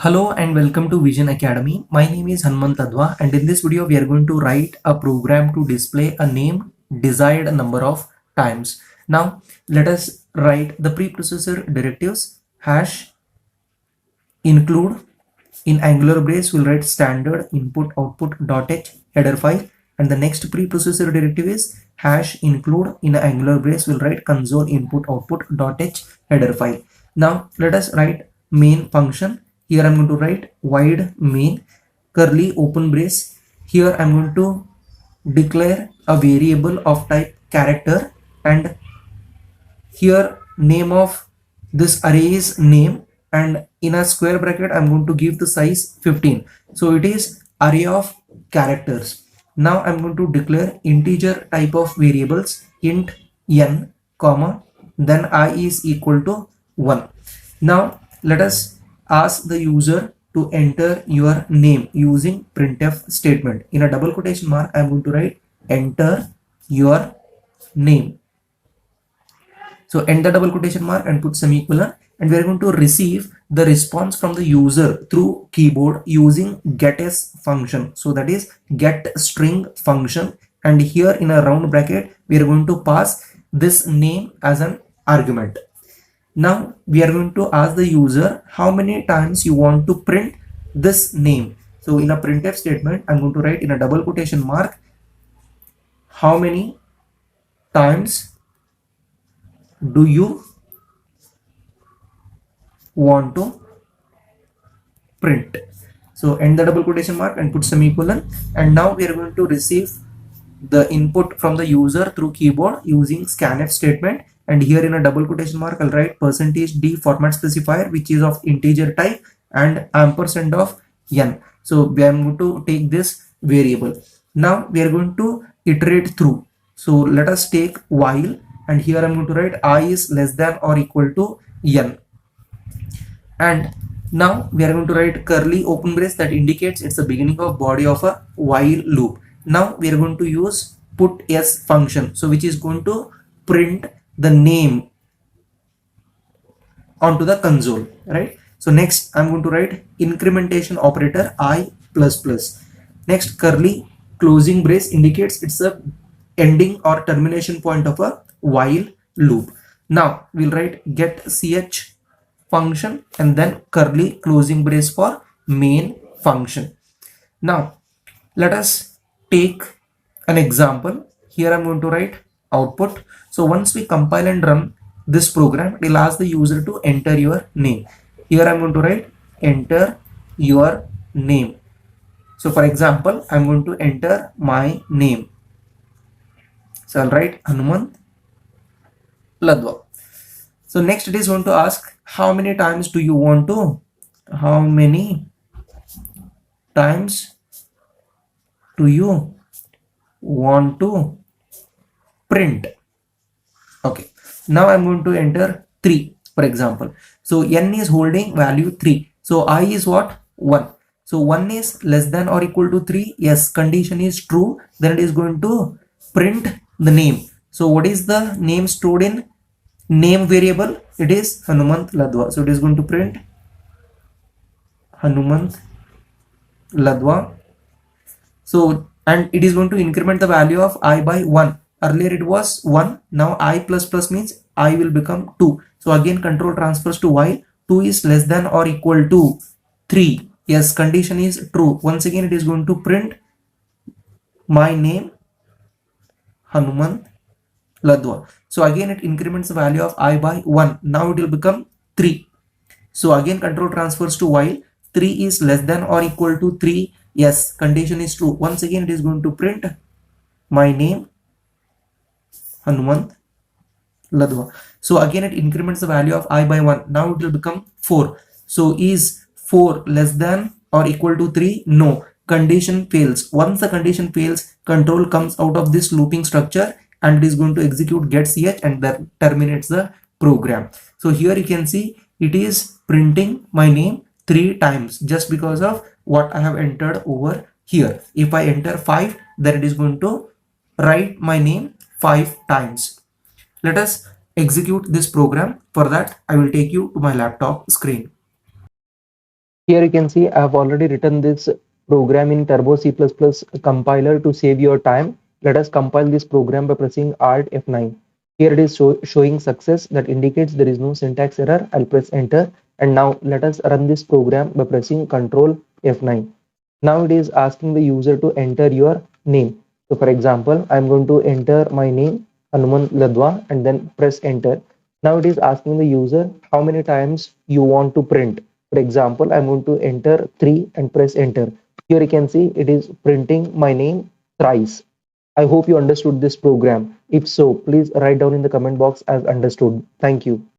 Hello and welcome to Vision Academy. My name is Hanmant Adwa, and in this video we are going to write a program to display a name desired number of times. Now let us write the preprocessor directives. Hash include, in angular brace we'll write standard input output dot h header file, and the next preprocessor directive is hash include, in angular brace we'll write console input output dot h header file. Now let us write main function. Here I'm going to write void main curly open brace. Here I'm going to declare a variable of type character, and here name of this array is name, and in a square bracket I'm going to give the size 15. So it is array of characters. Now I'm going to declare integer type of variables int n comma then I is equal to 1. Now let us ask the user to enter your name using printf statement. In a double quotation mark I'm going to write enter your name. So end the double quotation mark and put semicolon, and we are going to receive the response from the user through keyboard using getS function. So that is get string function, and here in a round bracket we are going to pass this name as an argument. Now we are going to ask the user how many times you want to print this name. So in a printf statement I'm going to write in a double quotation mark how many times do you want to print. So end the double quotation mark and put semicolon, and now we are going to receive the input from the user through keyboard using scanf statement, and here in a double quotation mark I'll write %d format specifier which is of integer type and ampersand of n. So we are going to take this variable. Now we are going to iterate through. So let us take while, and here I'm going to write I is less than or equal to n, and now we are going to write curly open brace that indicates it's the beginning of body of a while loop. Now we are going to use put s function, so which is going to print the name onto the console, right? So next I'm going to write incrementation operator I plus plus. Next curly closing brace indicates it's a ending or termination point of a while loop. Now we'll write get ch function and then curly closing brace for main function. Now let us take an example. Here I'm going to write output. So once we compile and run this program, it will ask the user to enter your name. Here I'm going to write enter your name. So for example, I'm going to enter my name. So I'll write Hanmant Ladwa. So next it is going to ask how many times do you want to print. Okay, now I'm going to enter 3 for example. So n is holding value 3, so I is what? 1. So 1 is less than or equal to 3. Yes, condition is true. Then it is going to print the name. So what is the name stored in name variable? It is Hanmant Ladwa. So it is going to print Hanmant Ladwa. So and it is going to increment the value of I by 1. Earlier it was 1. Now I plus plus means I will become 2. So again control transfers to while 2 is less than or equal to 3. Yes, condition is true. Once again it is going to print my name Hanmant Ladwa. So again it increments the value of I by 1. Now it will become 3. So again control transfers to while 3 is less than or equal to 3. Yes, condition is true. Once again it is going to print my name Hanmant Ladwa. So again it increments the value of I by 1. Now it will become 4. So is 4 less than or equal to 3? No, condition fails. Once the condition fails, control comes out of this looping structure and it is going to execute get ch and that terminates the program. So here you can see it is printing my name 3 times just because of what I have entered over here. If I enter 5, then it is going to write my name 5 times. Let us execute this program. For that I will take you to my laptop screen. Here you can see I have already written this program in Turbo C++ compiler to save your time. Let us compile this program by pressing Alt F9. Here it is showing success, that indicates there is no syntax error. I'll press enter, and now let us run this program by pressing Ctrl F9. Now it is asking the user to enter your name. So for example, I'm going to enter my name Hanuman Ladwa and then press enter. Now it is asking the user how many times you want to print. For example, I'm going to enter 3 and press enter. Here you can see it is printing my name thrice. I hope you understood this program. If so, please write down in the comment box as understood. Thank you.